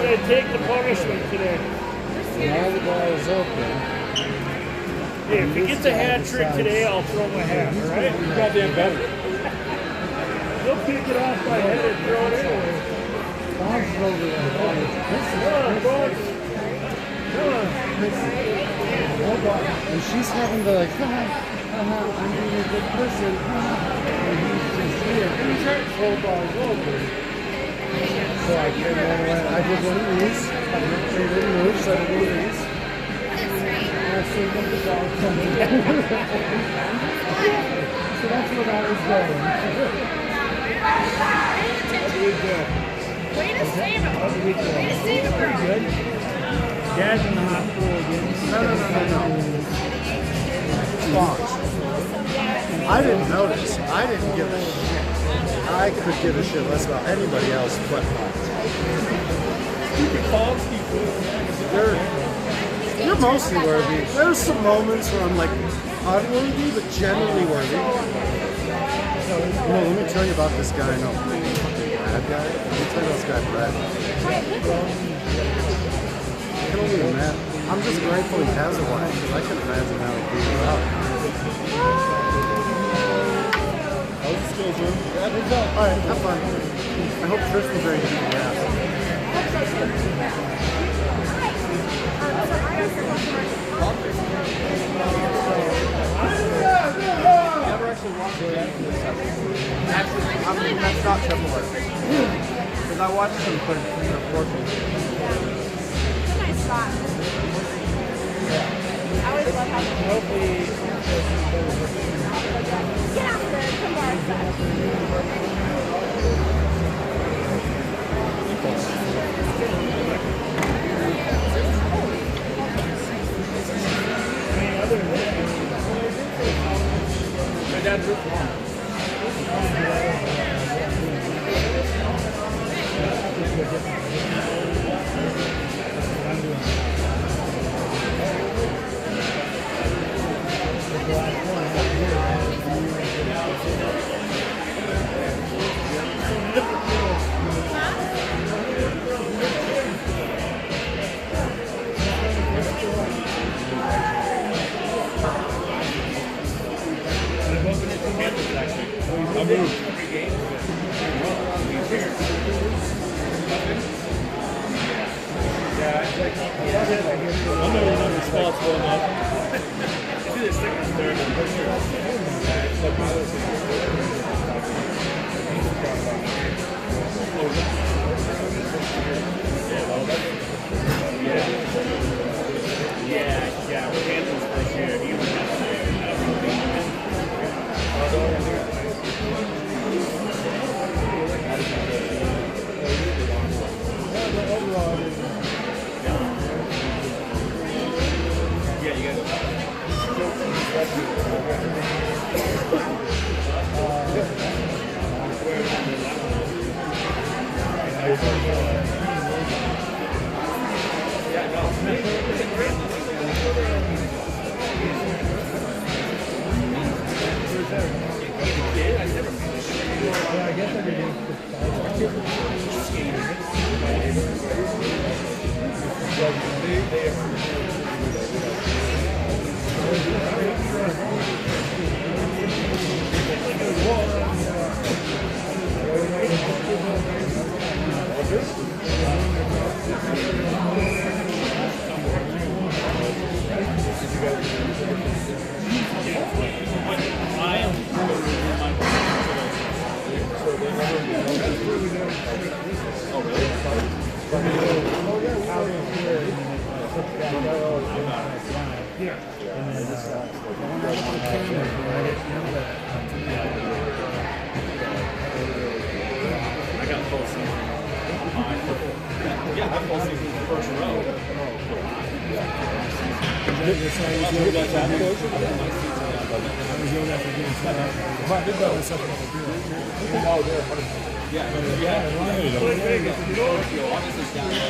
I take the punishment today? Now the ball is open. Hey, if he gets a hat trick today, I'll throw my hat, all right? You goddamn better. He'll pick it off my head and throw it anyway. Bounce it over there. Come on, boys. Come on. And she's having to like, I'm being a good person. And he's just here. Full ball's over. So I did one of these. They didn't move, so I did one of these. And I see when the ball coming down. So that's where that was going. Way to save him. Way to save him, girl. Good. Dad's in the hospital again. No. I didn't notice. I didn't give a shit. I could give a shit less about anybody else but Fox. Stupid Fox people. You're mostly worthy. There's some moments where I'm like unworthy, but generally worthy. Let me tell you about this guy. No, Brad guy. Let me tell you about this guy, Brad. I can only imagine. I'm just grateful he has a wife because I can imagine how he'd beat her up. How's the skills, room? Alright, have fun. I hope Tristan's ready to beat your ass. Never actually watched the Actually, I mean, that's not Triple H. Because I watched some put in the fortune. It's a nice spot. I always love how Hopefully, get out there, come on, My dad's roof long. I moved. I'm not responsible enough. See this thing there for Yeah, we're Kansas this year. He was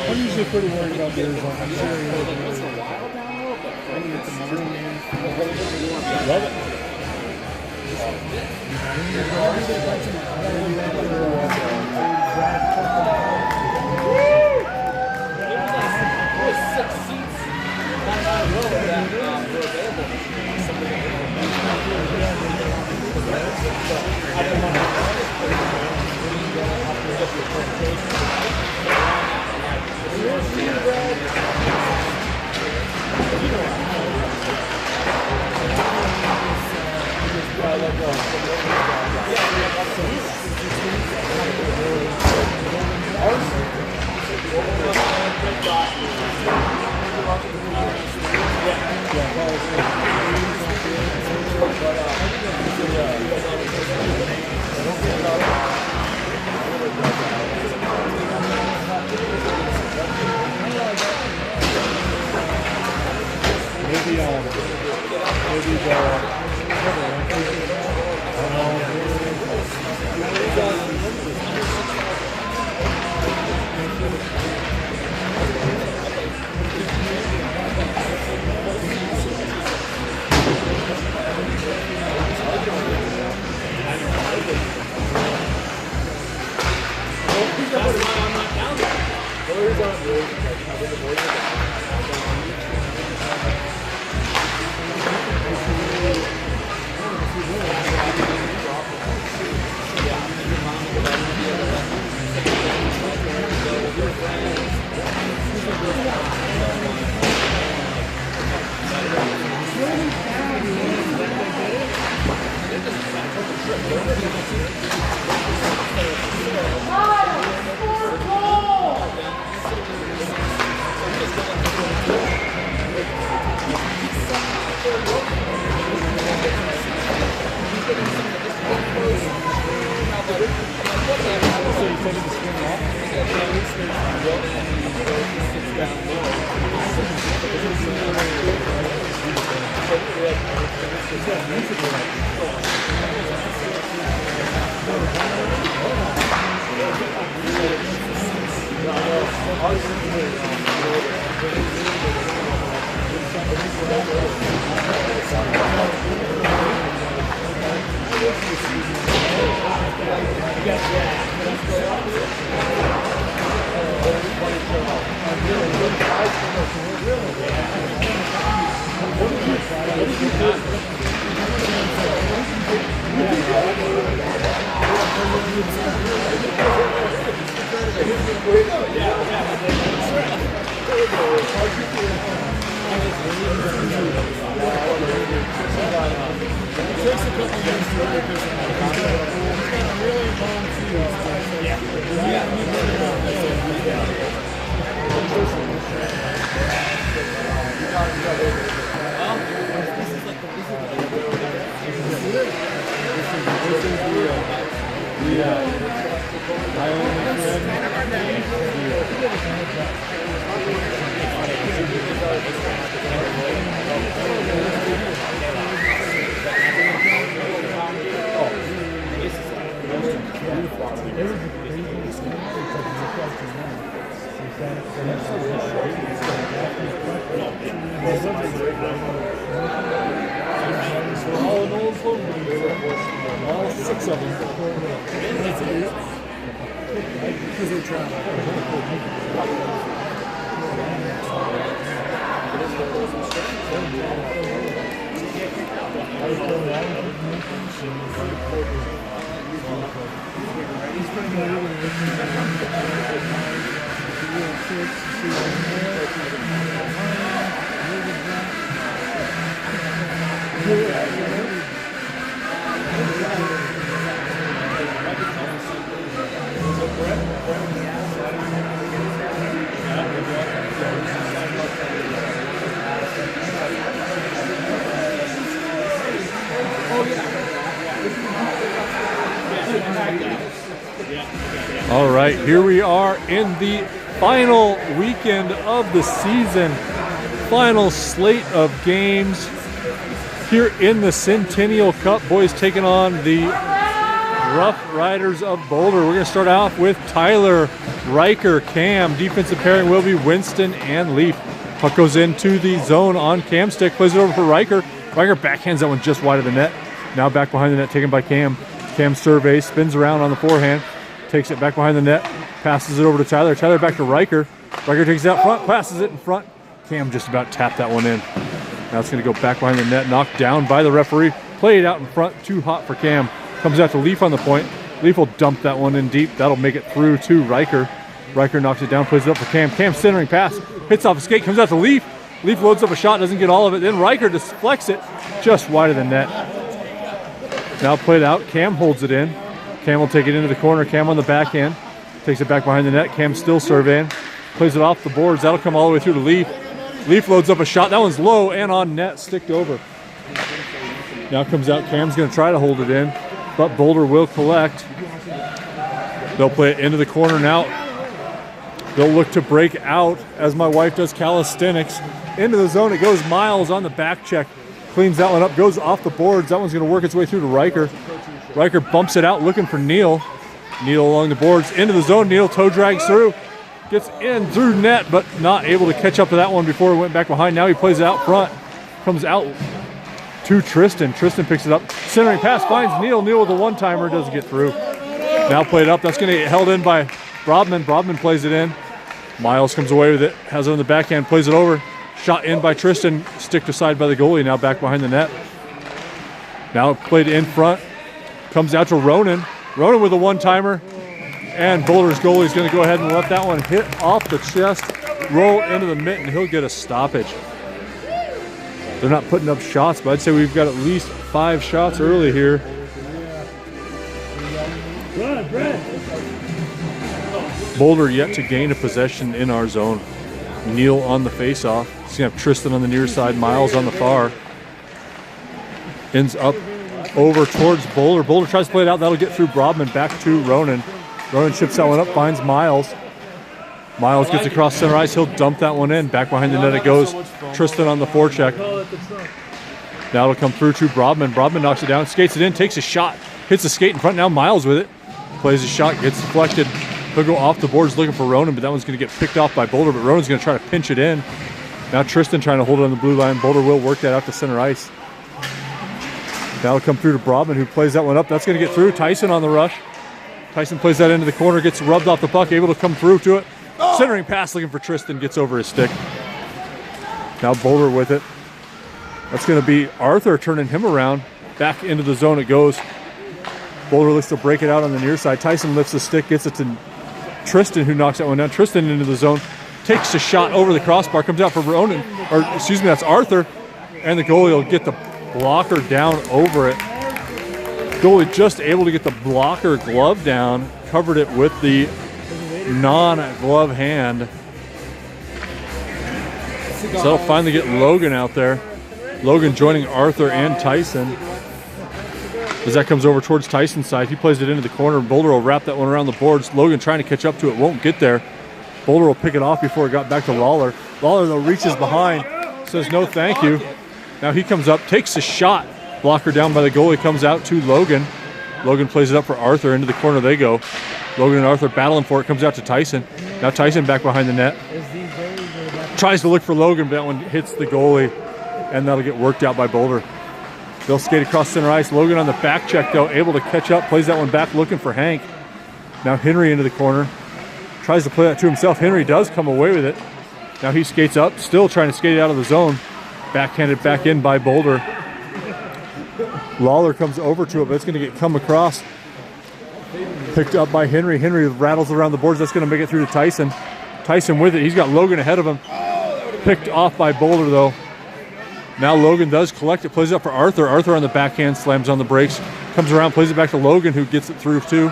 I'm usually pretty worried about the result. I'm sure you Love it. All 6 of them. Because they travel. All right, here we are in the final weekend of the season, final slate of games here in the Centennial Cup. Boys taking on the Rough Riders of Boulder. We're going to start off with Tyler, Riker, Cam. Defensive pairing will be Winston and Leaf. Puck goes into the zone on Cam's stick, plays it over for Riker. Riker backhands that one just wide of the net. Now back behind the net, taken by Cam. Cam surveys, spins around on the forehand, takes it back behind the net, passes it over to Tyler. Tyler back to Riker. Riker takes it out front, passes it in front. Cam just about tapped that one in. Now it's going to go back behind the net, knocked down by the referee. Played out in front, too hot for Cam. Comes out to Leaf on the point. Leaf will dump that one in deep. That'll make it through to Riker. Riker knocks it down, plays it up for Cam. Cam centering pass, hits off a skate, comes out to Leaf. Leaf loads up a shot, doesn't get all of it. Then Riker deflects it just wide of the net. Now played out, Cam holds it in. Cam will take it into the corner. Cam on the backhand. Takes it back behind the net. Cam still surveying. Plays it off the boards. That'll come all the way through to Leaf. Leaf loads up a shot. That one's low and on net. Sticked over. Now comes out. Cam's going to try to hold it in, but Boulder will collect. They'll play it into the corner now. They'll look to break out as my wife does calisthenics. Into the zone. It goes Miles on the back check. Cleans that one up. Goes off the boards. That one's going to work its way through to Riker. Riker bumps it out looking for Neal. Neal along the boards. Into the zone. Neal toe drags through. Gets in through net, but not able to catch up to that one before it went back behind. Now he plays it out front. Comes out to Tristan. Tristan picks it up. Centering pass finds Neil. Neil with a one-timer. Doesn't get through. Now played up. That's going to get held in by Brobman. Brobman plays it in. Miles comes away with it. Has it on the backhand. Plays it over. Shot in by Tristan. Sticked aside by the goalie. Now back behind the net. Now played in front. Comes out to Ronan. Ronan with a one-timer. And Boulder's goalie is going to go ahead and let that one hit off the chest, roll into the mitten. He'll get a stoppage. They're not putting up shots, but I'd say we've got at least 5 shots early here. Boulder yet to gain a possession in our zone. Neil on the face-off. He's going to have Tristan on the near side, Miles on the far. Ends up over towards Boulder. Boulder tries to play it out. That'll get through Brobman. Back to Ronan. Ronan chips that one up, finds Miles. Miles gets across center ice. He'll dump that one in. Back behind the net it goes. Tristan on the forecheck. Now it'll come through to Brobman. Brobman knocks it down, skates it in, takes a shot. Hits the skate in front. Now Miles with it. Plays a shot, gets deflected. He'll go off the boards looking for Ronan, but that one's going to get picked off by Boulder. But Ronan's going to try to pinch it in. Now Tristan trying to hold it on the blue line. Boulder will work that out to center ice. That'll come through to Brobman, who plays that one up. That's going to get through. Tyson on the rush. Tyson plays that into the corner, gets rubbed off the puck, able to come through to it. Centering pass looking for Tristan, gets over his stick. Now Boulder with it. That's going to be Arthur turning him around. Back into the zone it goes. Boulder looks to break it out on the near side. Tyson lifts the stick, gets it to Tristan, who knocks that one down. Tristan into the zone, takes a shot over the crossbar, comes out for Ronan, or excuse me, that's Arthur. And the goalie will get the blocker down over it. Goalie just able to get the blocker glove down, covered it with the non-glove hand. So that'll finally get Logan out there. Logan joining Arthur and Tyson. As that comes over towards Tyson's side, he plays it into the corner. Boulder will wrap that one around the boards. Logan trying to catch up to it, won't get there. Boulder will pick it off before it got back to Lawler. Lawler, though, reaches behind, says no thank you. Now he comes up, takes a shot. Blocker down by the goalie, comes out to Logan. Logan plays it up for Arthur. Into the corner they go. Logan and Arthur battling for it. Comes out to Tyson. Now Tyson back behind the net. Tries to look for Logan, but that one hits the goalie. And that'll get worked out by Boulder. They'll skate across center ice. Logan on the back check, though, able to catch up. Plays that one back looking for Hank. Now Henry into the corner. Tries to play that to himself. Henry does come away with it. Now he skates up, still trying to skate it out of the zone. Backhanded back in by Boulder. Lawler comes over to it, but it's going to get come across. Picked up by Henry. Henry rattles around the boards. That's going to make it through to Tyson. Tyson with it. He's got Logan ahead of him. Picked off by Boulder, though. Now Logan does collect it. Plays it up for Arthur. Arthur on the backhand, slams on the brakes. Comes around, plays it back to Logan, who gets it through, too.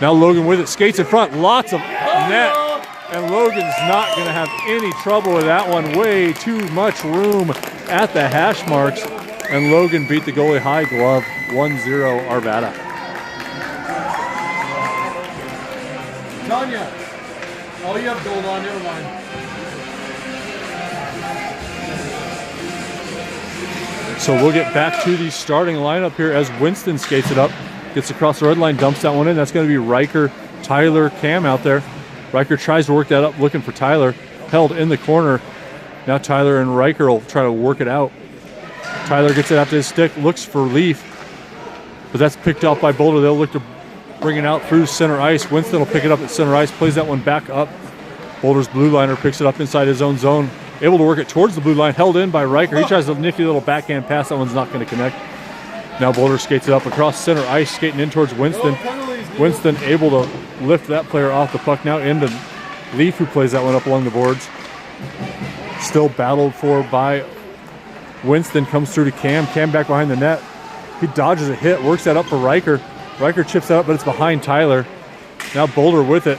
Now Logan with it. Skates in front. Lots of net. And Logan's not going to have any trouble with that one. Way too much room at the hash marks. And Logan beat the goalie high glove, 1-0 Arvada. Tanya, oh, you have gold on, never mind. So we'll get back to the starting lineup here as Winston skates it up. Gets across the red line, dumps that one in. That's going to be Riker, Tyler, Cam out there. Riker tries to work that up, looking for Tyler. Held in the corner. Now Tyler and Riker will try to work it out. Tyler gets it out to his stick, looks for Leaf. But that's picked off by Boulder. They'll look to bring it out through center ice. Winston will pick it up at center ice, plays that one back up. Boulder's blue liner picks it up inside his own zone. Able to work it towards the blue line, held in by Riker. He tries a nifty little backhand pass. That one's not going to connect. Now Boulder skates it up across center ice, skating in towards Winston. Winston able to lift that player off the puck. Now into Leaf, who plays that one up along the boards. Still battled for by Winston, comes through to Cam. Cam back behind the net. He dodges a hit, works that up for Riker. Riker chips that up, but it's behind Tyler. Now Boulder with it.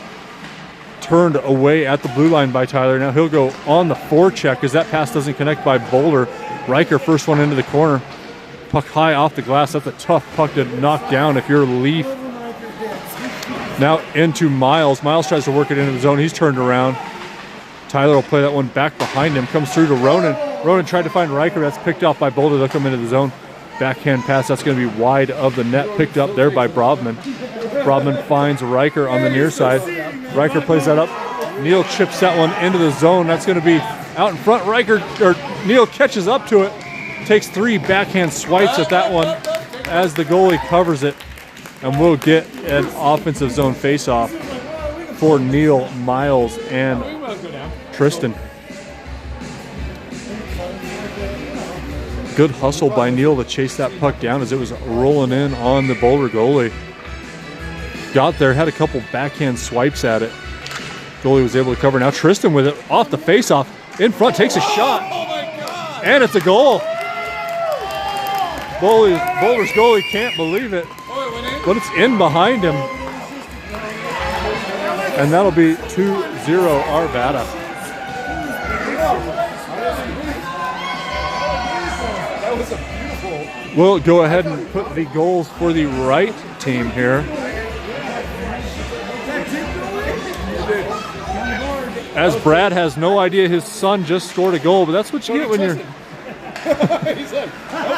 Turned away at the blue line by Tyler. Now he'll go on the forecheck because that pass doesn't connect by Boulder. Riker first one into the corner. Puck high off the glass. That's a tough puck to knock down if you're Leaf. Now into Miles. Miles tries to work it into the zone. He's turned around. Tyler will play that one back behind him. Comes through to Ronan. Ronan tried to find Riker. That's picked off by Boulder. They'll come into the zone. Backhand pass. That's going to be wide of the net. Picked up there by Brobman. Brobman finds Riker on the near side. Riker plays that up Neal chips that one into the zone. That's going to be out in front. Neal catches up to it. Takes 3 backhand swipes at that one as the goalie covers it. And we'll get an offensive zone faceoff for Neal, Miles, and Tristan. Good hustle by Neal to chase that puck down as it was rolling in on the Boulder goalie. Got there, had a couple backhand swipes at it. Goalie was able to cover. Now Tristan with it off the faceoff. In front, takes a shot. And it's a goal. Boulder's goalie can't believe it. But it's in behind him. And that'll be 2-0 Arvada. We'll go ahead and put the goals for the right team here. As Brad has no idea his son just scored a goal, but that's what you get when you're...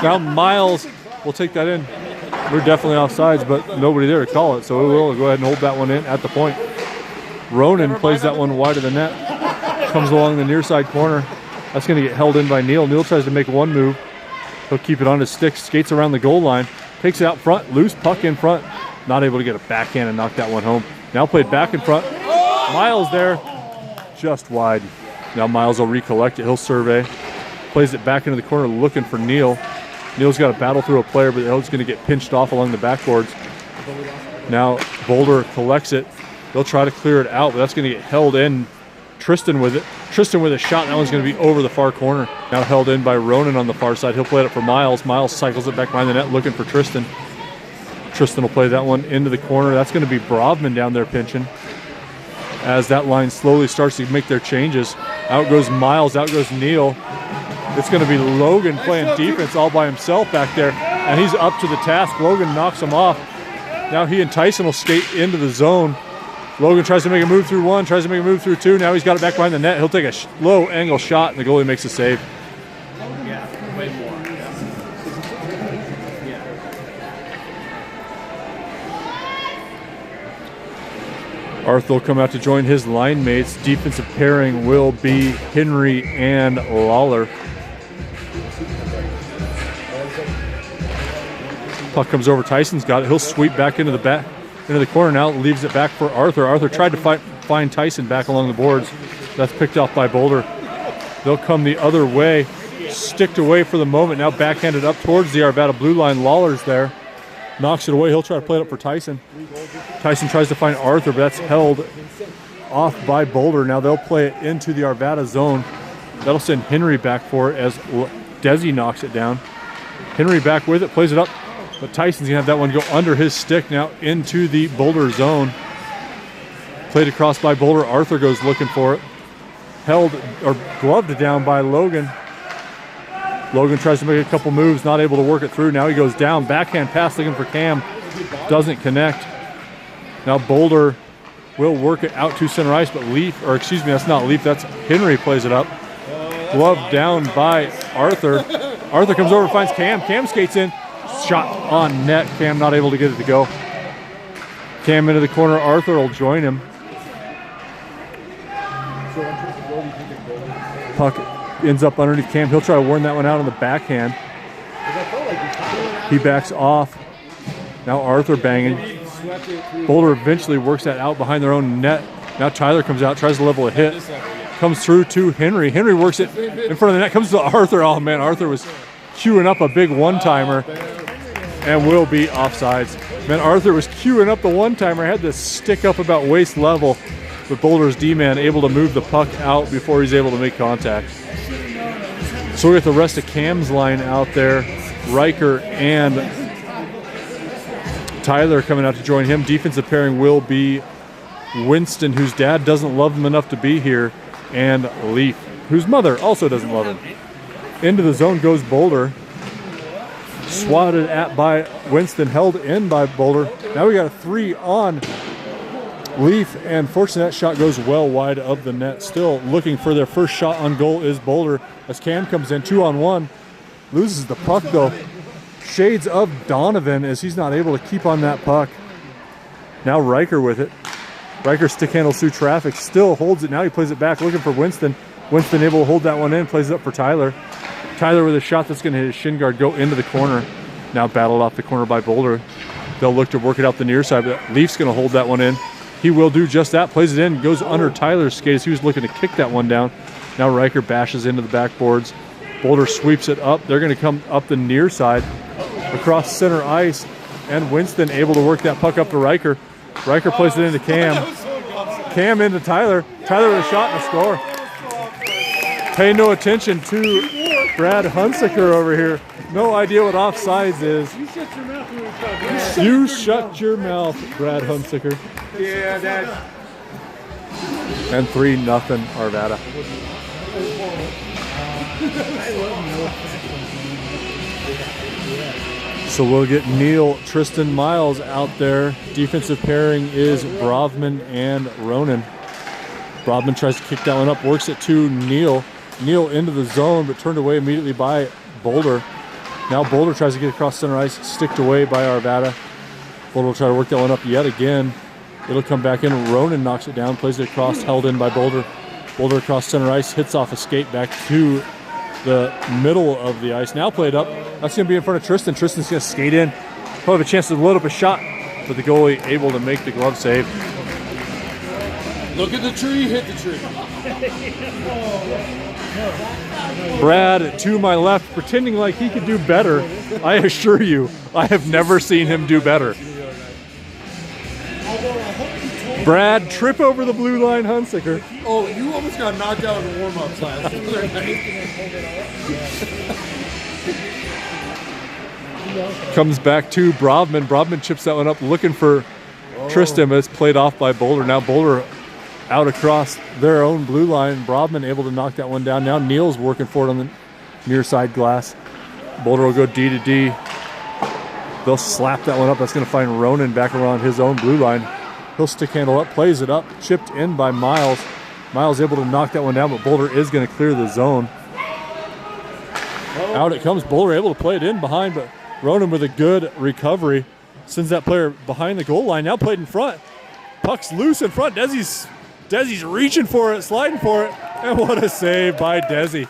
Now Miles will take that in. We're definitely offsides, but nobody there to call it, so we will go ahead and hold that one in at the point. Ronan plays that one wide of the net. Comes along the near side corner. That's going to get held in by Neal. Neal tries to make one move. He'll keep it on his stick, skates around the goal line, takes it out front, loose puck in front. Not able to get a backhand and knock that one home. Now played back in front. Miles there, just wide. Now Miles will recollect it. He'll survey. Plays it back into the corner looking for Neal. Neal's got to battle through a player, but he's going to get pinched off along the backboards. Now Boulder collects it. They'll try to clear it out, but that's going to get held in. Tristan with it. Tristan with a shot. That one's going to be over the far corner. Now held in by Ronan on the far side. He'll play it up for Miles. Miles cycles it back behind the net looking for Tristan. Tristan will play that one into the corner. That's going to be Brovman down there pinching. As that line slowly starts to make their changes. Out goes Miles. Out goes Neal. It's going to be Logan playing defense all by himself back there. And he's up to the task. Logan knocks him off. Now he and Tyson will skate into the zone. Logan tries to make a move through one, tries to make a move through two. Now he's got it back behind the net. He'll take a low angle shot, and the goalie makes a save. Yeah, way more. Arthur will come out to join his line mates. Defensive pairing will be Henry and Lawler. Puck comes over. Tyson's got it. He'll sweep back into the corner now. Leaves it back for Arthur. Arthur tried to find Tyson back along the boards. That's picked off by Boulder. They'll come the other way. Sticked away for the moment. Now backhanded up towards the Arvada blue line. Lawler's there. Knocks it away. He'll try to play it up for Tyson. Tyson tries to find Arthur, but that's held off by Boulder. Now they'll play it into the Arvada zone. That'll send Henry back for it as Desi knocks it down. Henry back with it, plays it up, but Tyson's going to have that one go under his stick now into the Boulder zone. Played across by Boulder. Arthur goes looking for it. Held or gloved down by Logan. Logan tries to make a couple moves, not able to work it through. Now he goes down, backhand pass looking for Cam. Doesn't connect. Now Boulder will work it out to center ice, but that's not Leaf, that's Henry plays it up. Glove down by Arthur. Arthur comes over, finds Cam. Cam skates in. Shot on net. Cam not able to get it to go. Cam into the corner. Arthur will join him. Puck ends up underneath Cam. He'll try to warn that one out on the backhand. He backs off. Now Arthur banging. Boulder eventually works that out behind their own net. Now Tyler comes out, tries to level a hit. Comes through to Henry. Henry works it in front of the net. Comes to Arthur. Oh man, Arthur was queuing up a big one-timer and will be offsides. Man, Arthur was queuing up the one-timer. Had to stick up about waist level. But Boulder's D-man able to move the puck out before he's able to make contact. So we got the rest of Cam's line out there. Riker and Tyler coming out to join him. Defensive pairing will be Winston, whose dad doesn't love him enough to be here, and Leaf, whose mother also doesn't love him. Into the zone goes Boulder. Swatted at by Winston, held in by Boulder. Now we got a 3 on Leaf, and fortunately that shot goes well wide of the net. Still looking for their first shot on goal is Boulder as Cam comes in 2-on-1. Loses the puck though. Shades of Donovan as he's not able to keep on that puck. Now Riker with it. Riker stick handles through traffic, still holds it. Now he plays it back, looking for Winston. Winston able to hold that one in, plays it up for Tyler. Tyler with a shot that's going to hit his shin guard, go into the corner. Now battled off the corner by Boulder. They'll look to work it out the near side, but Leaf's going to hold that one in. He will do just that, plays it in, goes under Tyler's skates. He was looking to kick that one down. Now Riker bashes into the backboards. Boulder sweeps it up. They're going to come up the near side across center ice, and Winston able to work that puck up to Riker. Riker plays it into Cam. Cam into Tyler. Tyler with a shot and a score. Pay no attention to Brad Hunsaker over here. No idea what offsides is. You shut your mouth, Brad Hunsaker. Yeah, Dad. And 3-0 Arvada. So we'll get Neil, Tristan, Miles out there. Defensive pairing is Brovman and Ronan. Brovman tries to kick that one up, works it to Neil. Neil into the zone, but turned away immediately by Boulder. Now Boulder tries to get across center ice, sticked away by Arvada. Boulder will try to work that one up yet again. It'll come back in. Ronan knocks it down, plays it across, held in by Boulder. Boulder across center ice, hits off a skate back to the middle of the ice. Now played up. That's going to be in front of Tristan. Tristan's going to skate in. He'll have a chance to load up a shot, but the goalie able to make the glove save. Look at the tree, hit the tree. Brad to my left, pretending like he could do better. I assure you, I have never seen him do better. Brad, trip over the blue line, Hunsaker. Oh, you almost got knocked out in the warm-ups last night. Comes back to Brovman. Brovman chips that one up, looking for Tristan, but it's played off by Boulder. Now Boulder out across their own blue line. Brovman able to knock that one down. Now Neil's working for it on the near side glass. Boulder will go D to D. They'll slap that one up. That's going to find Ronan back around his own blue line. He'll stick handle up, plays it up, chipped in by Miles. Miles able to knock that one down, but Boulder is going to clear the zone. Out it comes. Boulder able to play it in behind, but Ronan with a good recovery sends that player behind the goal line. Now played in front. Puck's loose in front. Desi's reaching for it, sliding for it, and what a save by Desi.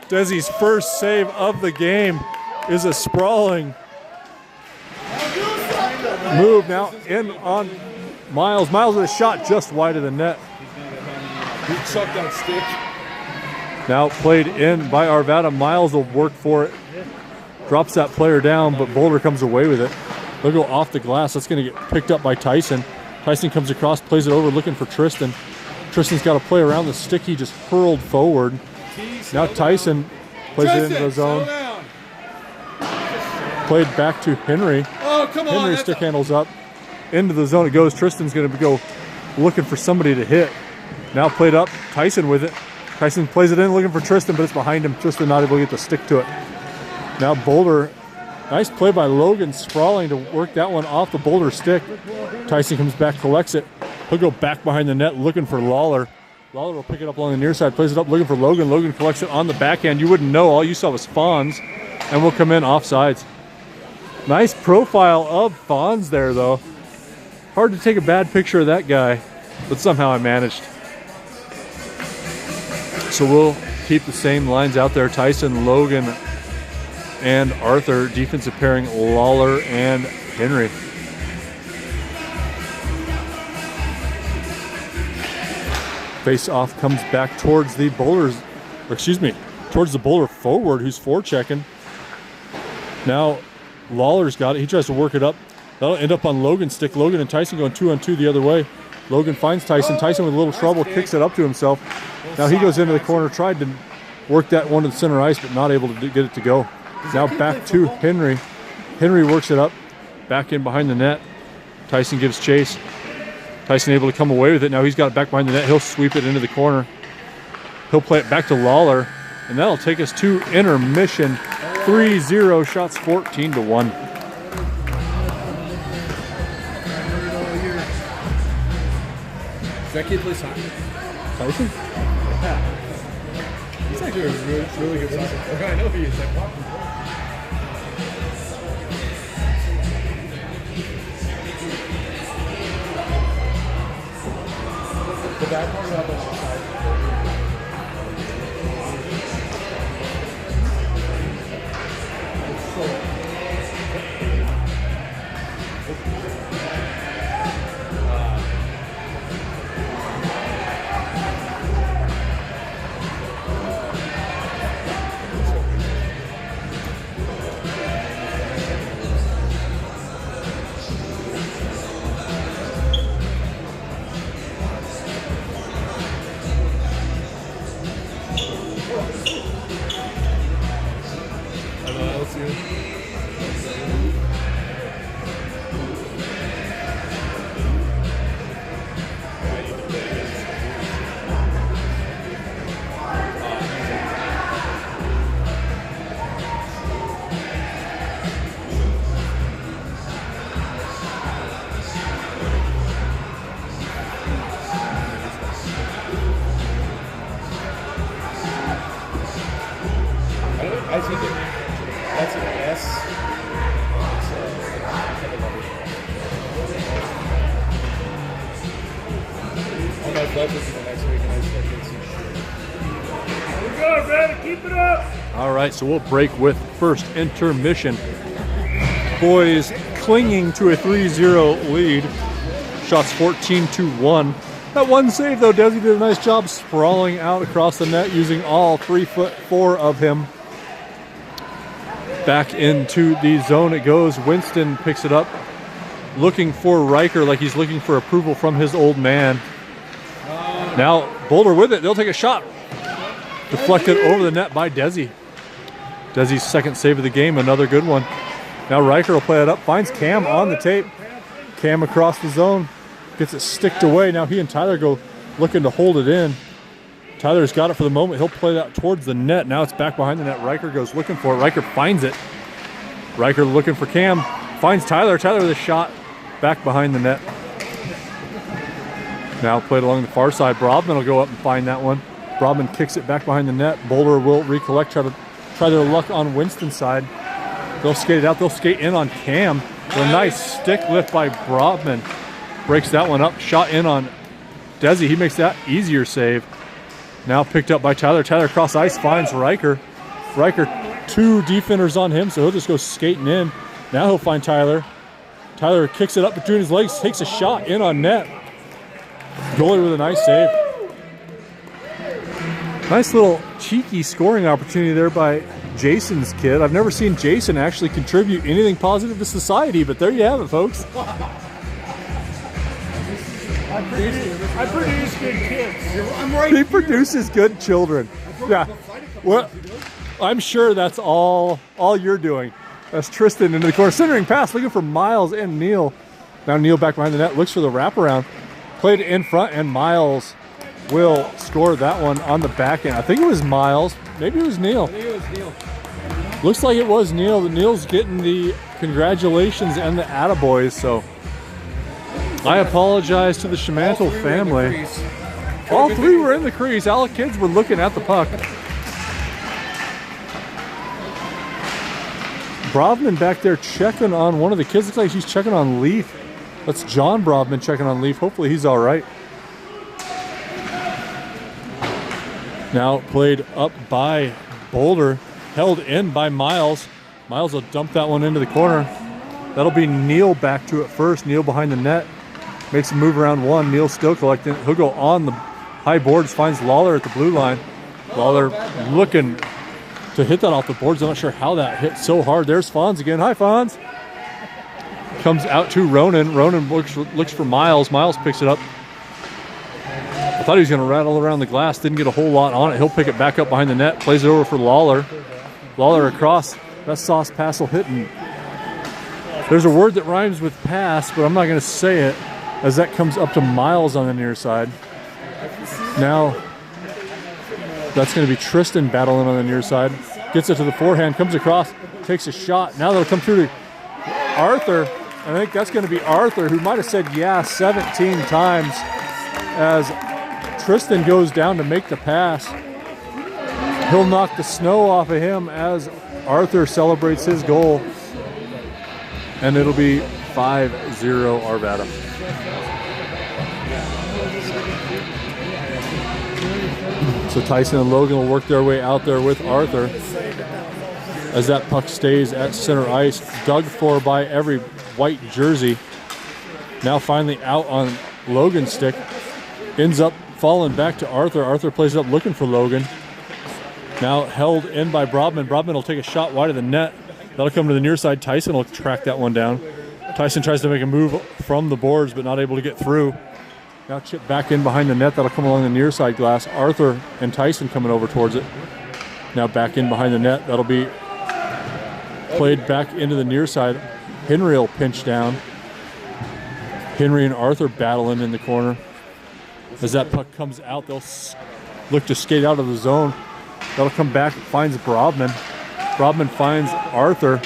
Desi's first save of the game is a sprawling move. Now in on Miles. Miles with a shot just wide of the net. He chucked that stick. Now played in by Arvada. Miles will work for it. Drops that player down, but Boulder comes away with it. They'll go off the glass. That's going to get picked up by Tyson. Tyson comes across, plays it over, looking for Tristan. Tristan's got to play around the stick. He just hurled forward. Now Tyson plays it into the zone. Played back to Henry. Oh, come on. Henry stick handles up. Into the zone it goes. Tristan's going to go looking for somebody to hit. Now played up. Tyson with it. Tyson plays it in, looking for Tristan, but it's behind him. Tristan not able to get the stick to it. Now Boulder. Nice play by Logan, sprawling to work that one off the Boulder stick. Tyson comes back, collects it. He'll go back behind the net, looking for Lawler. Lawler will pick it up along the near side, plays it up, looking for Logan. Logan collects it on the backhand. You wouldn't know. All you saw was Fonz, and will come in offsides. Nice profile of Fonz there, though. Hard to take a bad picture of that guy, but somehow I managed. So we'll keep the same lines out there. Tyson, Logan, and Arthur. Defensive pairing, Lawler and Henry. Face off comes back towards the Boulders, towards the Boulder forward who's forechecking. Now Lawler's got it. He tries to work it up. That'll end up on Logan's stick. Logan and Tyson going 2-on-2 the other way. Logan finds Tyson. Tyson with a little trouble, kicks it up to himself. Now he goes into the corner, tried to work that one to the center ice, but not able to get it to go. Now back to Henry. Henry works it up, back in behind the net. Tyson gives chase. Tyson able to come away with it. Now he's got it back behind the net. He'll sweep it into the corner. He'll play it back to Lawler, and that'll take us to intermission. 3-0, shots 14-1. That kid plays soccer. Tyson? Yeah. He's actually a really good soccer player. I know he is. Like, watching. The back one up on the side. I think that's an S. I got budget for the next week and I start getting some shit. We're good, Arvada. Keep it up. All right, so we'll break with first intermission. Boys clinging to a 3-0 lead. Shots 14-1. That one save, though, Desi did a nice job sprawling out across the net using all 3'4" of him. Back into the zone it goes. Winston picks it up, looking for Riker like he's looking for approval from his old man. Now Boulder with it. They'll take a shot. Deflected over the net by Desi. Desi's second save of the game, another good one. Now Riker will play it up, finds Cam on the tape. Cam across the zone, gets it sticked away. Now he and Tyler go looking to hold it in. Tyler's got it for the moment. He'll play that towards the net. Now it's back behind the net. Riker goes looking for it. Riker finds it. Riker looking for Cam. Finds Tyler. Tyler with a shot back behind the net. Now played along the far side. Brobman will go up and find that one. Brobman kicks it back behind the net. Boulder will recollect, try their luck on Winston's side. They'll skate it out. They'll skate in on Cam. With a nice stick lift by Brobman. Breaks that one up. Shot in on Desi. He makes that easier save. Now picked up by Tyler. Tyler across ice finds Riker. Riker, two defenders on him, so he'll just go skating in. Now he'll find Tyler. Tyler kicks it up between his legs, takes a shot in on net. Goalie with a nice save. Nice little cheeky scoring opportunity there by Jason's kid. I've never seen Jason actually contribute anything positive to society, but there you have it, folks. I produce good kids. I'm right He here. produces good children. Yeah. Well, I'm sure that's all you're doing. That's Tristan into the corner. Centering pass, looking for Miles and Neil. Now Neil back behind the net, looks for the wraparound. Played in front, and Miles will score that one on the back end. I think it was Miles. Maybe it was Neil. I think it was Neil. Looks like it was Neil. Neil's getting the congratulations and the attaboys, so I apologize to the Schemantel family. All three were in the crease. All the kids were looking at the puck. Brobman back there checking on one of the kids. Looks like he's checking on Leaf. That's John Brobman checking on Leaf. Hopefully he's all right. Now played up by Boulder. Held in by Miles. Miles will dump that one into the corner. That'll be Neil back to it first. Neil behind the net. Makes a move around one. Neil still collecting. He'll go on the high boards. Finds Lawler at the blue line. Lawler looking to hit that off the boards. I'm not sure how that hit so hard. There's Fonz again. Hi, Fonz. Comes out to Ronan. Ronan looks for Miles. Miles picks it up. I thought he was going to rattle around the glass. Didn't get a whole lot on it. He'll pick it back up behind the net. Plays it over for Lawler. Lawler across. That sauce pass will hit. And there's a word that rhymes with pass, but I'm not going to say it, as that comes up to Miles on the near side. Now, that's going to be Tristan battling on the near side. Gets it to the forehand, comes across, takes a shot. Now that'll come through to Arthur. I think that's going to be Arthur, who might have said yeah 17 times, as Tristan goes down to make the pass. He'll knock the snow off of him as Arthur celebrates his goal. And it'll be 5-0 Arvada. So Tyson and Logan will work their way out there with Arthur as that puck stays at center ice, dug for by every white jersey. Now finally out on Logan's stick, ends up falling back to Arthur. Arthur plays it up looking for Logan. Now held in by Brobman. Brobman will take a shot wide of the net. That'll come to the near side. Tyson will track that one down. Tyson tries to make a move from the boards, but not able to get through. Now chip back in behind the net. That'll come along the near side glass. Arthur and Tyson coming over towards it. Now back in behind the net. That'll be played back into the near side. Henry will pinch down. Henry and Arthur battling in the corner. As that puck comes out, they'll look to skate out of the zone. That'll come back, finds Brobman. Brobman finds Arthur.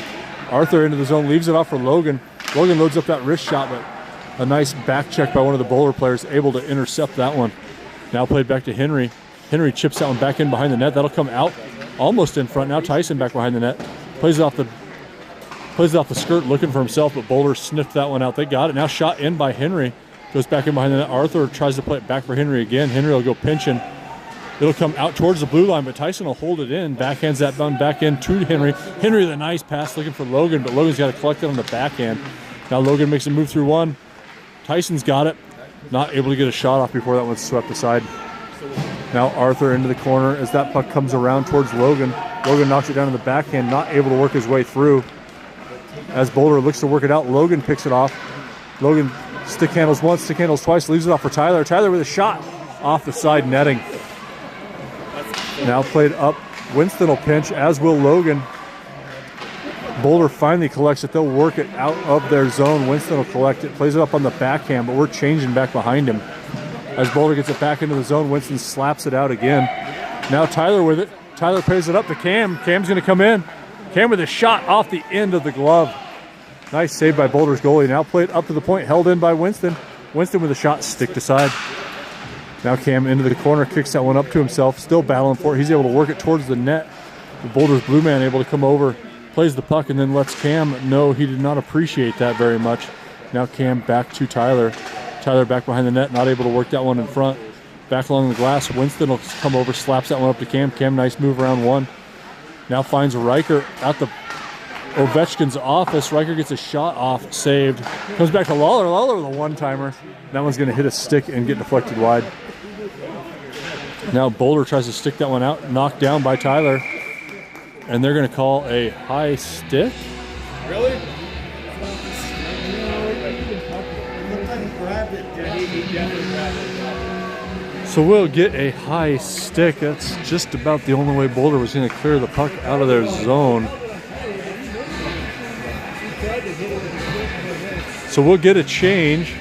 Arthur into the zone, leaves it off for Logan. Logan loads up that wrist shot, but a nice back check by one of the Boulder players, able to intercept that one. Now played back to Henry. Henry chips that one back in behind the net. That'll come out almost in front. Now Tyson back behind the net. Plays it off the skirt looking for himself, but Boulder sniffed that one out. They got it. Now shot in by Henry. Goes back in behind the net. Arthur tries to play it back for Henry again. Henry will go pinching. It'll come out towards the blue line, but Tyson will hold it in. Backhands that one back in to Henry. Henry with a nice pass looking for Logan, but Logan's got to collect it on the backhand. Now Logan makes a move through one. Tyson's got it. Not able to get a shot off before that one's swept aside. Now Arthur into the corner as that puck comes around towards Logan. Logan knocks it down in the backhand, not able to work his way through. As Boulder looks to work it out, Logan picks it off. Logan stick handles once, stick handles twice, leaves it off for Tyler. Tyler with a shot off the side netting. Now played up. Winston will pinch, as will Logan. Boulder finally collects it. They'll work it out of their zone. Winston will collect it, plays it up on the backhand, but we're changing back behind him. As Boulder gets it back into the zone, Winston slaps it out again. Now Tyler with it. Tyler pays it up to Cam. Cam's going to come in. Cam with a shot off the end of the glove. Nice save by Boulder's goalie. Now played up to the point, held in by Winston. Winston with a shot sticked aside. Now Cam into the corner, kicks that one up to himself. Still battling for it. He's able to work it towards the net. The Boulder's blue man able to come over, plays the puck, and then lets Cam know he did not appreciate that very much. Now Cam back to Tyler. Tyler back behind the net, not able to work that one in front. Back along the glass, Winston will come over, slaps that one up to Cam. Cam, nice move around one. Now finds Riker at the Ovechkin's office. Riker gets a shot off, saved. Comes back to Lawler. Lawler with a one-timer. That one's going to hit a stick and get deflected wide. Now Boulder tries to stick that one out, knocked down by Tyler. And they're going to call a high stick. Really? So we'll get a high stick. That's just about the only way Boulder was going to clear the puck out of their zone. So we'll get a change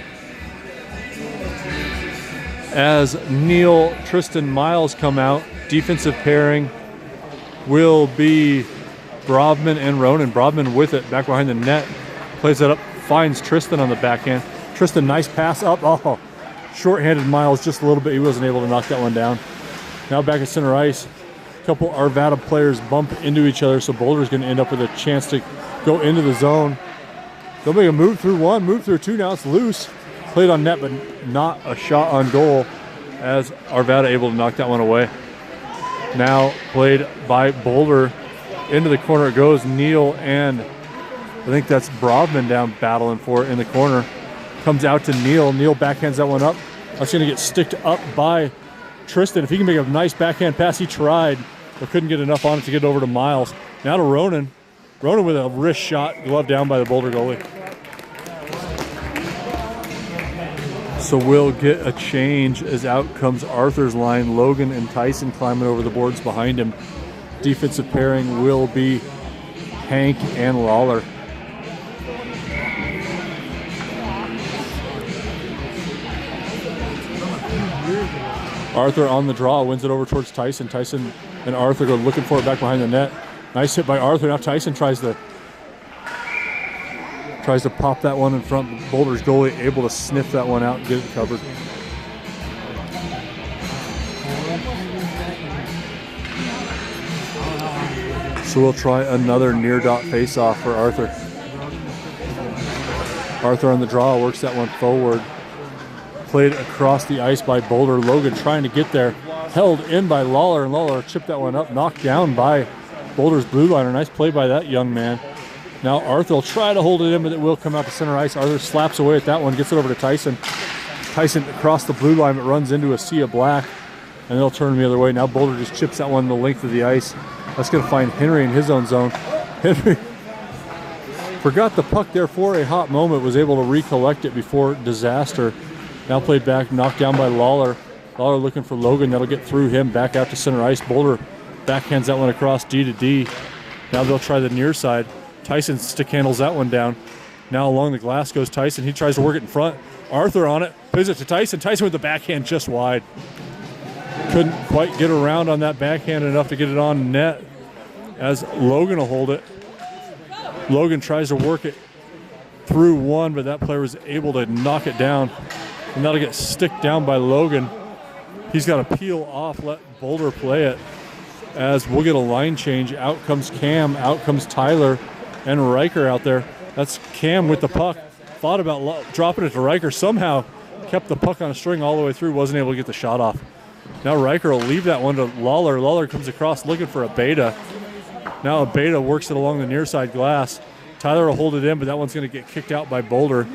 as Neil, Tristan, Miles come out. Defensive pairing will be Brobman and Ronan. Brobman with it back behind the net. Plays that up, finds Tristan on the backhand. Tristan, nice pass up. Oh, short-handed Miles just a little bit. He wasn't able to knock that one down. Now back at center ice. A couple Arvada players bump into each other, so Boulder's going to end up with a chance to go into the zone. They'll make a move through one, move through two. Now it's loose. Played on net, but not a shot on goal as Arvada able to knock that one away. Now played by Boulder. Into the corner it goes. Neil and I think that's Brobman down battling for it in the corner. Comes out to Neil. Neil backhands that one up. That's going to get sticked up by Tristan. If he can make a nice backhand pass, he tried, but couldn't get enough on it to get over to Miles. Now to Ronan. Ronan with a wrist shot, glove down by the Boulder goalie. So we'll get a change as out comes Arthur's line. Logan and Tyson climbing over the boards behind him. Defensive pairing will be Hank and Lawler. Arthur on the draw, wins it over towards Tyson. Tyson and Arthur go looking for it back behind the net. Nice hit by Arthur. Now Tyson tries to pop that one in front. Boulder's goalie able to sniff that one out and get it covered. So we'll try another near dot face-off for Arthur. Arthur on the draw, works that one forward. Played across the ice by Boulder. Logan trying to get there. held in by Lawler, and Lawler chipped that one up, knocked down by Boulder's blue liner. Nice play by that young man. Now Arthur will try to hold it in, but it will come out to center ice. Arthur slaps away at that one, gets it over to Tyson. Tyson across the blue line, but runs into a sea of black, and they'll turn the other way. Now Boulder just chips that one the length of the ice. That's going to find Henry in his own zone. Henry forgot the puck there for a hot moment, was able to recollect it before disaster. Now played back, knocked down by Lawler. Lawler looking for Logan. That'll get through him, back out to center ice. Boulder backhands that one across D to D. Now they'll try the near side. Tyson stick handles that one down. Now along the glass goes Tyson. He tries to work it in front. Arthur on it. Plays it to Tyson. Tyson with the backhand just wide. Couldn't quite get around on that backhand enough to get it on net, as Logan will hold it. Logan tries to work it through one, but that player was able to knock it down. And that'll get sticked down by Logan. He's got to peel off, let Boulder play it, as we'll get a line change. Out comes Cam, out comes Tyler, and Riker out there. That's Cam with the puck. Thought about dropping it to Riker. Somehow kept the puck on a string all the way through. Wasn't able to get the shot off. Now Riker will leave that one to Lawler. Lawler comes across looking for a beta. Now a beta works it along the near side glass. Tyler will hold it in, but that one's going to get kicked out by Boulder.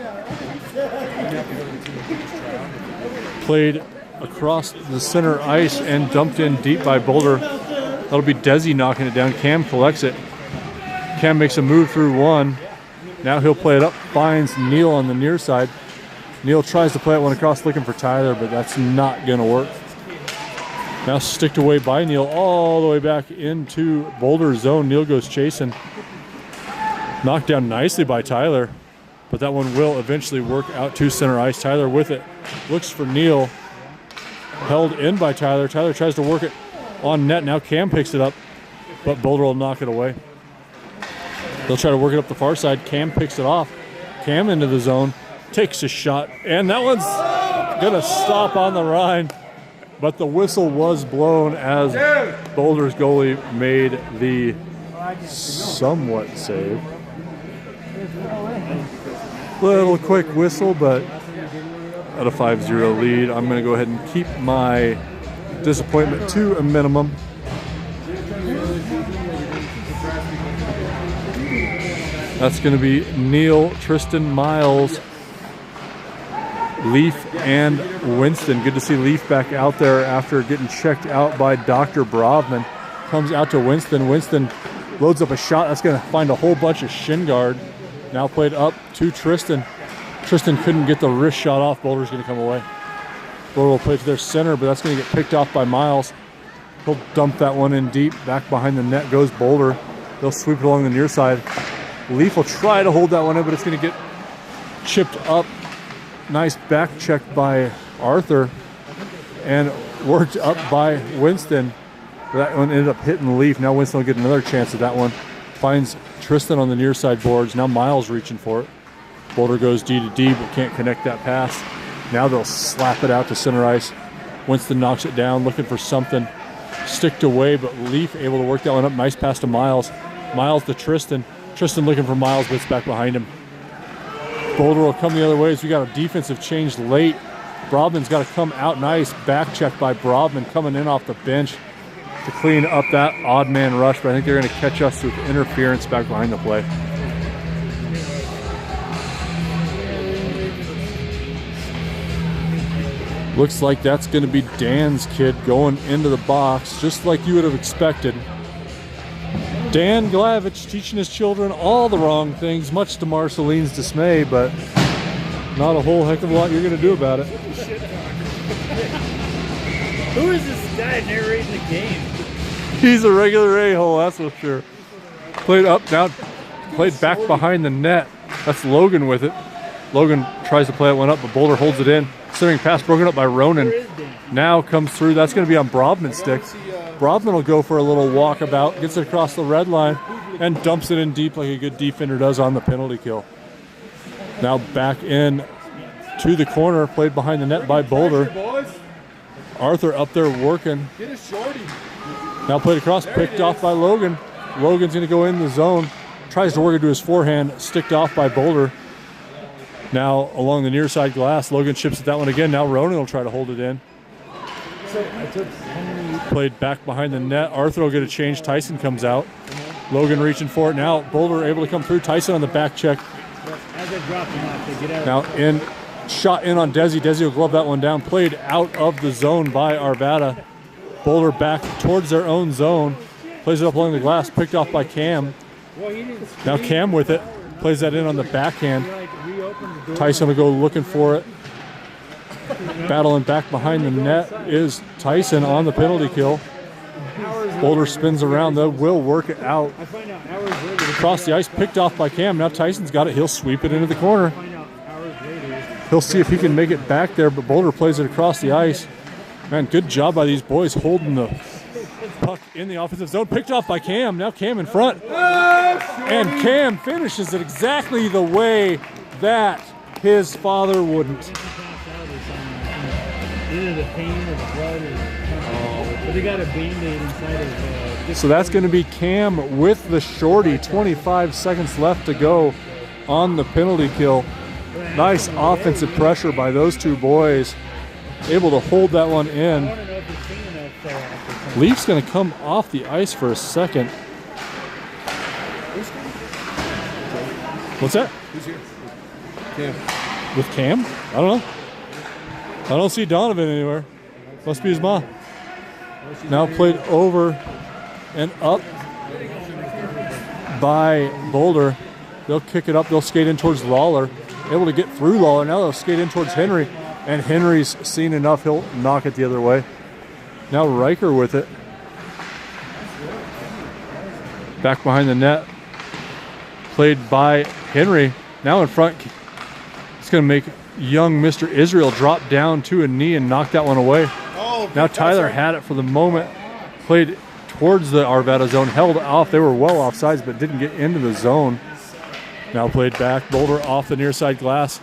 Played across the center ice and dumped in deep by Boulder. That'll be Desi knocking it down. Cam collects it. Cam makes a move through one. Now he'll play it up, finds Neil on the near side. Neil tries to play it one across looking for Tyler, but that's not going to work. Now sticked away by Neil all the way back into Boulder's zone. Neil goes chasing. Knocked down nicely by Tyler, but that one will eventually work out to center ice. Tyler with it. Looks for Neil. Held in by Tyler. Tyler tries to work it on net. Now Cam picks it up, but Boulder will knock it away. They'll try to work it up the far side. Cam picks it off. Cam into the zone. Takes a shot, and that one's going to stop on the line. But the whistle was blown as Boulder's goalie made the somewhat save. Little quick whistle, but at a 5-0 lead, I'm going to go ahead and keep my disappointment to a minimum. That's going to be Neil, Tristan, Miles, Leaf, and Winston. Good to see Leaf back out there after getting checked out by Dr. Brovman. Comes out to Winston. Winston loads up a shot. That's going to find a whole bunch of shin guard. Now played up to Tristan. Tristan couldn't get the wrist shot off. Boulder's going to come away. Boulder will play to their center, but that's going to get picked off by Miles. He'll dump that one in deep. Back behind the net goes Boulder. They'll sweep it along the near side. Leaf will try to hold that one in, but it's going to get chipped up. Nice back check by Arthur and worked up by Winston. That one ended up hitting Leaf. Now Winston will get another chance at that one. Finds Tristan on the near side boards. Now Miles reaching for it. Boulder goes D to D, but can't connect that pass. Now they'll slap it out to center ice. Winston knocks it down, looking for something. Sticked away, but Leaf able to work that one up. Nice pass to Miles. Miles to Tristan. Tristan looking for Miles, but it's back behind him. Boulder will come the other way as we got a defensive change late. Brodman's got to come out. Nice back check by Brodman coming in off the bench to clean up that odd man rush, but I think they're going to catch us with interference back behind the play. Looks like that's going to be Dan's kid going into the box, just like you would have expected. Dan Glavich teaching his children all the wrong things, much to Marceline's dismay, but not a whole heck of a lot you're going to do about it. Who is this guy narrating the game? He's a regular a-hole, that's for sure. Played up, now played back behind the net. That's Logan with it. Logan tries to play that one up, but Boulder holds it in. Centering pass broken up by Ronan. Now comes through. That's going to be on Brodman's stick. Brodman will go for a little walkabout, gets it across the red line, and dumps it in deep like a good defender does on the penalty kill. Now back in to the corner, played behind the net by Boulder. Arthur up there working. Now played across, picked off by Logan. Logan's going to go in the zone. Tries to work it to his forehand, sticked off by Boulder. Now along the near side glass, Logan chips at that one again. Now Ronan will try to hold it in. Played back behind the net. Arthur will get a change. Tyson comes out. Logan reaching for it now. Boulder able to come through. Tyson on the back check. As they drop them off, they get Now out. shot in on Desi. Desi will glove that one down. Played out of the zone by Arvada. Boulder back towards their own zone. Plays it up along the glass. Picked off by Cam. Now Cam with it. Plays that in on the backhand. Tyson will go looking for it. Battling back behind the net is Tyson on the penalty kill. Boulder spins around though. Will work it out. Across the ice. Picked off by Cam. Now Tyson's got it. He'll sweep it into the corner. He'll see if he can make it back there, but Boulder plays it across the ice. Man, good job by these boys holding the puck in the offensive zone. Picked off by Cam. Now Cam in front. And Cam finishes it exactly the way that his father wouldn't. Either the pain or the blood but they got a Band-Aid inside of So that's going to be Cam with the shorty. 25 seconds left to go on the penalty kill. Nice offensive pressure by those two boys. Able to hold that one in. Leaf's going to come off the ice for a second. What's that? Who's here? Cam. With Cam? I don't know. I don't see Donovan anywhere. Must be his mom. Now played over and up by Boulder. They'll kick it up. They'll skate in towards Lawler. Able to get through Lawler. Now they'll skate in towards Henry. And Henry's seen enough. He'll knock it the other way. Now Riker with it. Back behind the net. Played by Henry. Now in front. It's going to make young Mr. Israel drop down to a knee and knock that one away. Now Tyler had it for the moment. Played towards the Arvada zone. Held off. They were well offsides but didn't get into the zone. Now played back. Boulder off the near side glass.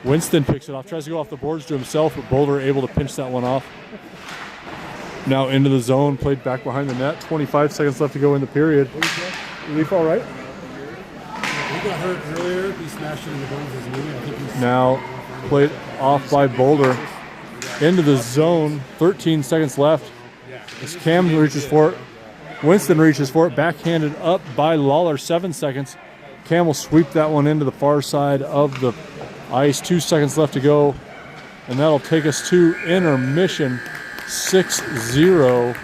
Winston picks it off. Tries to go off the boards to himself, but Boulder able to pinch that one off. Now into the zone. Played back behind the net. 25 seconds left to go in the period. Leaf all right? He got hurt earlier. He smashed it in the bone of his knee. I think he's Now played off by Boulder. Into the zone. 13 seconds left. As Cam reaches for it. Winston reaches for it. Backhanded up by Lawler. 7 seconds. Cam will sweep that one into the far side of the ice. 2 seconds left to go. And that'll take us to intermission. 6-0.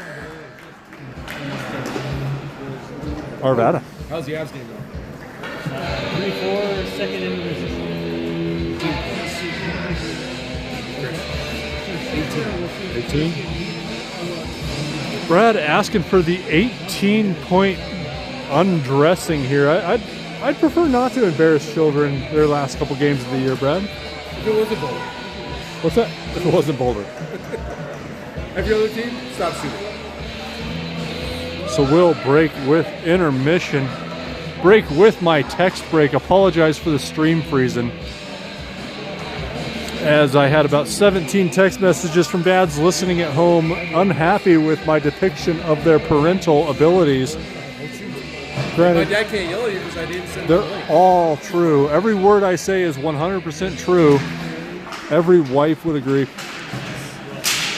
Arvada. How's the Avs game going? 24 second intermission. 18. Brad asking for the 18-point undressing here. I'd prefer not to embarrass children their last couple games of the year, Brad. If it wasn't Boulder. What's that? If it wasn't Boulder. Every other team, stop shooting. So we'll break with intermission. Break with my text break. Apologize for the stream freezing. As I had about 17 text messages from dads listening at home, unhappy with my depiction of their parental abilities. Granted, My dad can't yell at you because I didn't send the they're link. all true. Every word I say is 100% true. Every wife would agree.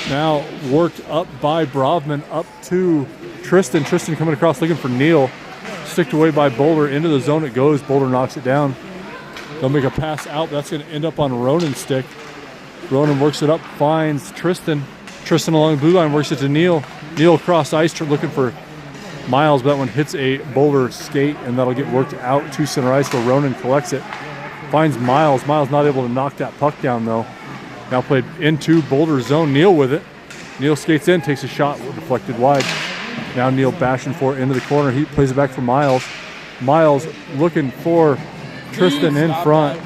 Now worked up by Brovman up to Tristan. Tristan coming across looking for Neal. Sticked away by Boulder. Into the zone it goes. Boulder knocks it down. They'll make a pass out. That's going to end up on Ronan's stick. Ronan works it up. Finds Tristan. Tristan along the blue line works it to Neal. Neal across ice looking for Miles, but that one hits a Boulder skate, and that'll get worked out to center ice where Ronan collects it. Finds Miles. Miles not able to knock that puck down, though. Now played into Boulder zone. Neal with it. Neal skates in, takes a shot, deflected wide. Now Neal bashing for it into the corner. He plays it back for Miles. Miles looking for Tristan in front.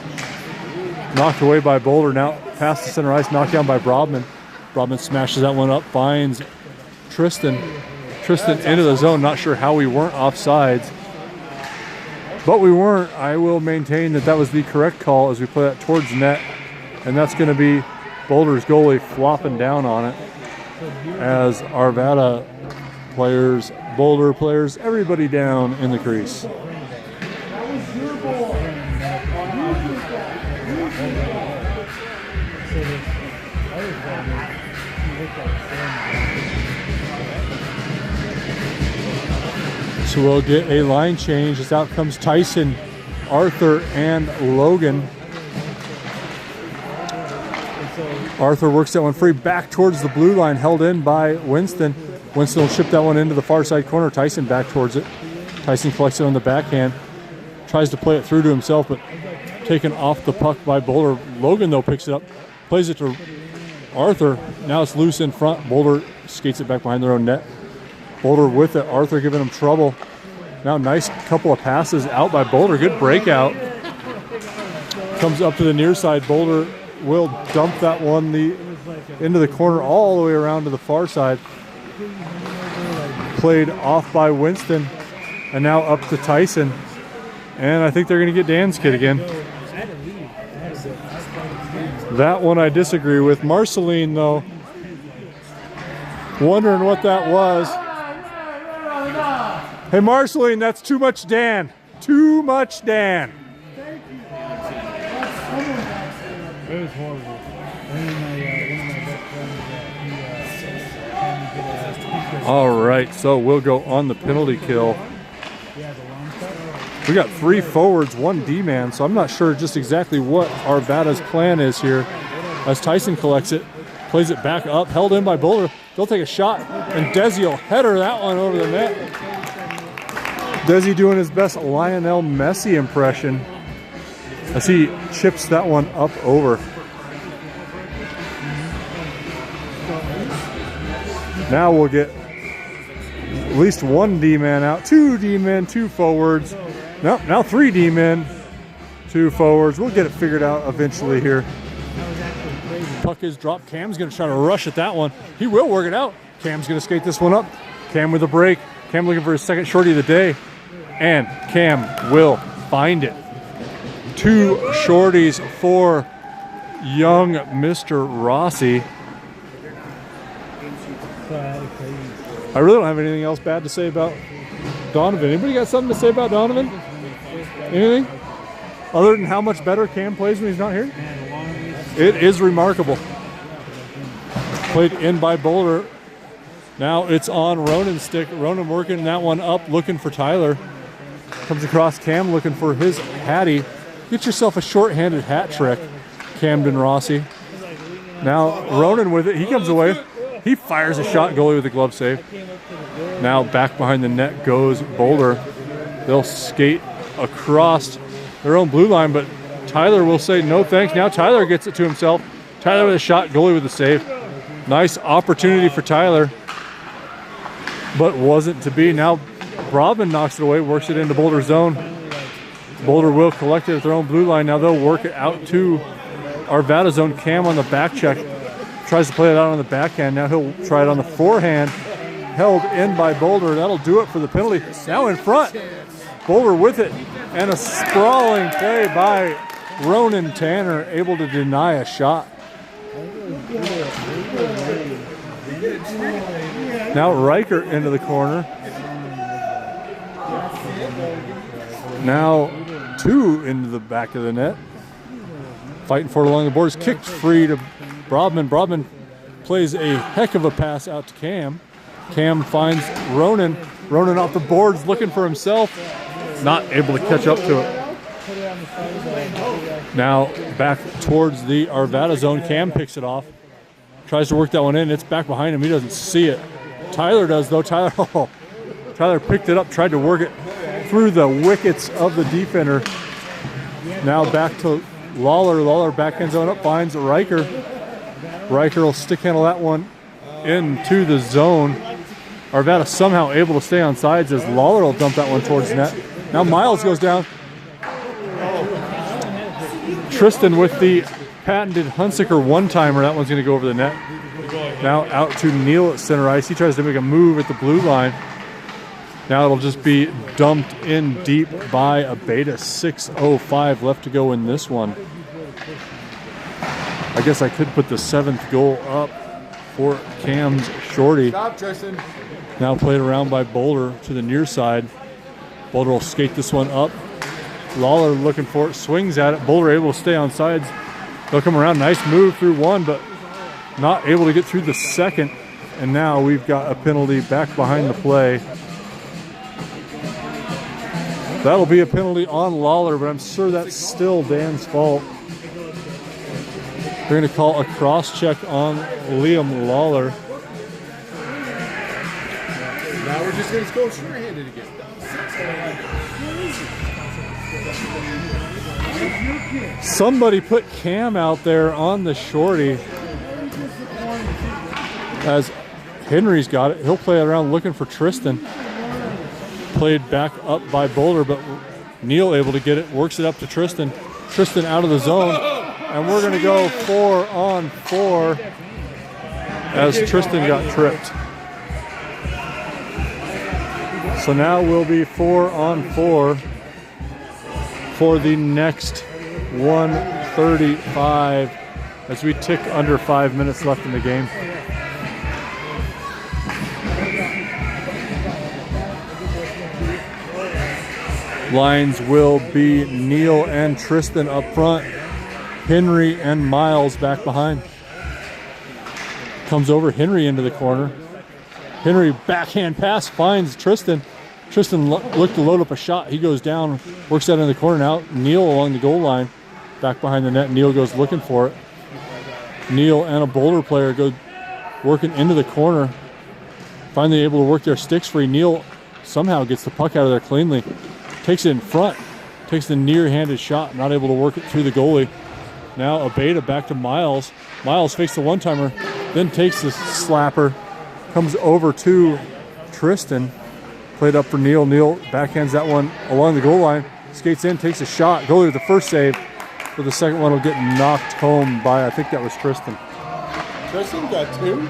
Knocked away by Boulder. Now past the center ice, knocked down by Brodman. Brodman smashes that one up, finds Tristan. Tristan into the zone. Not sure how we weren't offsides. But we weren't. I will maintain that that was the correct call as we play that towards net. And that's going to be Boulder's goalie flopping down on it. As Arvada players, Boulder players, everybody down in the crease. So we'll get a line change as out comes Tyson, Arthur, and Logan. Arthur works that one free back towards the blue line, held in by Winston. Winston will ship that one into the far side corner. Tyson back towards it. Tyson collects it on the backhand. Tries to play it through to himself, but taken off the puck by Boulder. Logan, though, picks it up. Plays it to Arthur. Now it's loose in front. Boulder skates it back behind their own net. Boulder with it. Arthur giving him trouble. Now nice couple of passes out by Boulder. Good breakout. Comes up to the near side. Boulder will dump that one into the corner all the way around to the far side. Played off by Winston. And now up to Tyson. And I think they're going to get Dan's kid again. That one I disagree with. Marceline, though, wondering what that was. Hey, Marceline, that's too much Dan. Too much Dan. It was horrible. All right, so we'll go on the penalty kill. We got 3 forwards, 1 D-man, so I'm not sure just exactly what Arvada's plan is here. As Tyson collects it, plays it back up, held in by Boulder. They'll take a shot, and Desi will header that one over the net. Desi doing his best Lionel Messi impression as he chips that one up over. Now we'll get at least 1 D-man out, 2 D-men, 2 forwards. Nope, now 3 D-men, 2 forwards. We'll get it figured out eventually here. Puck is dropped. Cam's going to try to rush at that one. He will work it out. Cam's going to skate this one up. Cam with a break. Cam looking for his second shorty of the day. And Cam will find it. 2 shorties for young Mr. Rossi. I really don't have anything else bad to say about Donovan. Anybody got something to say about Donovan? Anything? Other than how much better Cam plays when he's not here? It is remarkable. Played in by Boulder. Now it's on Ronan's stick. Ronan working that one up, looking for Tyler. Comes across Cam looking for his Hattie. Get yourself a short-handed hat trick, Camden Rossi. Now Ronan with it. He comes away. He fires a shot, goalie with a glove save. Now back behind the net goes Boulder. They'll skate across their own blue line, but Tyler will say no thanks. Now Tyler gets it to himself. Tyler with a shot, goalie with a save. Nice opportunity for Tyler, but wasn't to be. Now Brobman knocks it away, works it into Boulder's zone. Boulder will collect it at their own blue line. Now they'll work it out to Arvada zone. Cam on the back check. Tries to play it out on the backhand. Now he'll try it on the forehand. Held in by Boulder. That'll do it for the penalty. Now in front. Boulder with it. And a sprawling play by Ronan Tanner, able to deny a shot. Now Riker into the corner. Now 2 into the back of the net. Fighting for it along the boards. Kicked free to Brobman. Brobman plays a heck of a pass out to Cam. Cam finds Ronan. Ronan off the boards looking for himself. Not able to catch up to it. Now back towards the Arvada zone. Cam picks it off. Tries to work that one in. It's back behind him. He doesn't see it. Tyler does though. Tyler picked it up, tried to work it through the wickets of the defender. Now back to Lawler. Lawler backhand zone up, finds Riker. Riker will stick handle that one into the zone. Arvada somehow able to stay on sides as Lawler will dump that one towards net. Now Miles goes down. Tristan with the patented Hunsaker one-timer. That one's going to go over the net. Now out to Neal at center ice. He tries to make a move at the blue line. Now it'll just be dumped in deep by a Beta. 6:05 left to go in this one. I guess I could put the 7th goal up for Cam's shorty. Stop, Tristan. Now played around by Boulder to the near side. Boulder will skate this one up. Lawler looking for it, swings at it. Boulder able to stay on sides. They'll come around. Nice move through one, but not able to get through the second. And now we've got a penalty back behind the play. That'll be a penalty on Lawler, but I'm sure that's still Dan's fault. They're going to call a cross-check on Liam Lawler. Now we're just going to go sure-handed again. Somebody put Cam out there on the shorty. As Henry's got it, he'll play it around looking for Tristan. Played back up by Boulder, but Neal able to get it, works it up to Tristan. Tristan out of the zone, and we're going to go 4-on-4 as Tristan got tripped. So now we'll be 4-on-4 for the next 1:35 as we tick under 5 minutes left in the game. Lines will be Neal and Tristan up front. Henry and Miles back behind. Comes over Henry into the corner. Henry backhand pass finds Tristan. Tristan looked to load up a shot. He goes down, works that in the corner now. Neal along the goal line, back behind the net. Neal goes looking for it. Neal and a Boulder player go working into the corner. Finally able to work their sticks free. Neal somehow gets the puck out of there cleanly. Takes it in front. Takes the near-handed shot. Not able to work it through the goalie. Now Arvada back to Miles. Miles fakes the one-timer. Then takes the slapper. Comes over to Tristan. Played up for Neal. Neal backhands that one along the goal line. Skates in, takes a shot. Goalie with the first save. For the second one will get knocked home by, I think that was Tristan. Tristan got 2.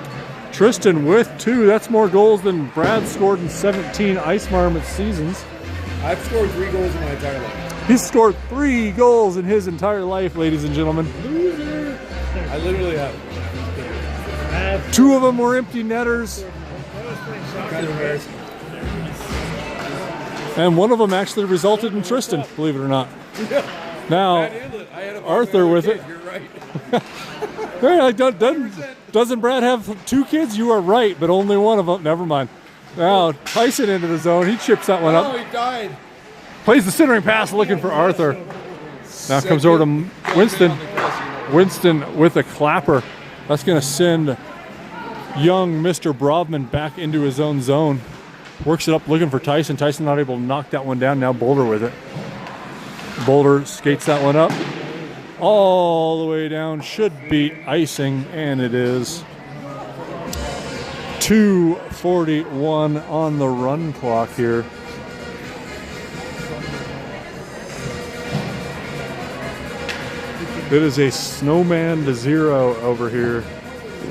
Tristan with 2. That's more goals than Brad scored in 17 Ice Marmot seasons. I've scored 3 goals in my entire life. He's scored 3 goals in his entire life, ladies and gentlemen. Loser. I literally have. 2 of them were empty netters. Kind of embarrassing. And one of them actually resulted in Tristan, believe it or not. Now, Arthur with it. You're right. Like, doesn't Brad have 2 kids? You are right, but only one of them. Never mind. Now, Tyson into the zone. He chips that one up. Oh, he died. Plays the centering pass looking for Arthur. Now comes over to Winston. Winston with a clapper. That's going to send young Mr. Brovman back into his own zone. Works it up looking for Tyson. Tyson not able to knock that one down. Now Boulder with it. Boulder skates that one up. All the way down. Should be icing, and it is. 2:41 on the run clock here. It is a snowman to 0 over here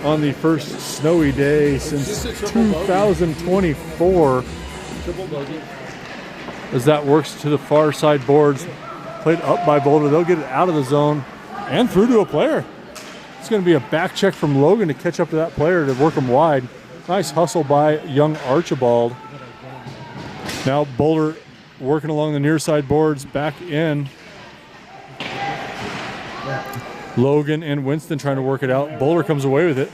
on the first snowy day since 2024. As that works to the far side boards. Played up by Boulder. They'll get it out of the zone and through to a player. It's going to be a back check from Logan to catch up to that player to work him wide. Nice hustle by young Archibald. Now Boulder working along the near side boards, back in. Logan and Winston trying to work it out. Boulder comes away with it.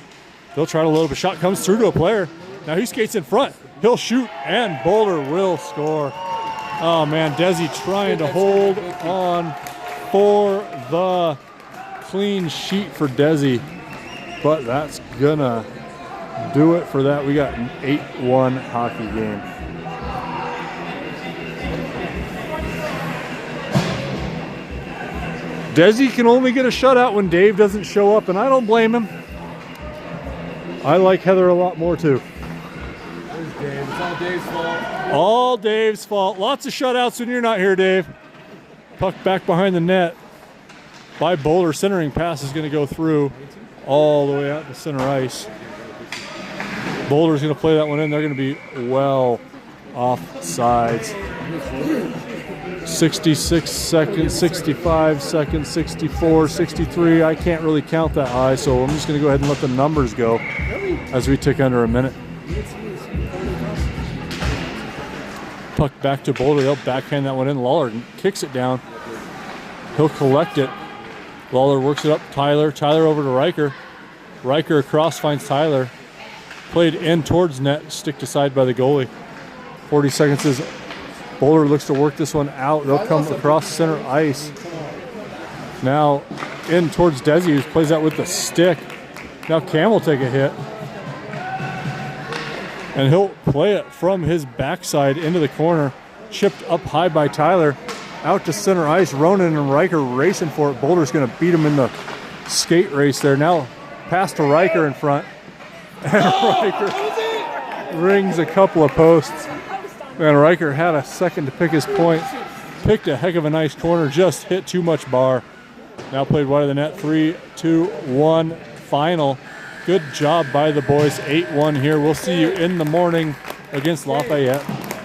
They'll try to load up a shot, comes through to a player. Now he skates in front. He'll shoot, and Boulder will score. Oh man, Desi trying to hold on for the clean sheet for Desi. But that's gonna do it for that. We got an 8-1 hockey game. Desi can only get a shutout when Dave doesn't show up, and I don't blame him. I like Heather a lot more too. There's Dave. It's all Dave's fault. All Dave's fault. Lots of shutouts when you're not here, Dave. Puck back behind the net by Boulder. Centering pass is going to go through all the way out to center ice. Boulder's going to play that one in. They're going to be well off sides. 66 seconds, 65 seconds, 64, 63. I can't really count that high, so I'm just going to go ahead and let the numbers go as we tick under a minute. Puck back to Boulder. They'll backhand that one in. Lawler kicks it down. He'll collect it. Lawler works it up. Tyler over to Riker. Riker across finds Tyler. Played in towards net. Sticked aside by the goalie. 40 seconds is Boulder looks to work this one out. They'll come across center ice. Now in towards Desi, who plays that with the stick. Now Cam will take a hit. And he'll play it from his backside into the corner. Chipped up high by Tyler. Out to center ice. Ronan and Riker racing for it. Boulder's going to beat him in the skate race there. Now pass to Riker in front. And Riker rings a couple of posts. And Riker had a second to pick his point. Picked a heck of a nice corner. Just hit too much bar. Now played wide of the net. 3-2-1 final. Good job by the boys. 8-1 here. We'll see you in the morning against Lafayette.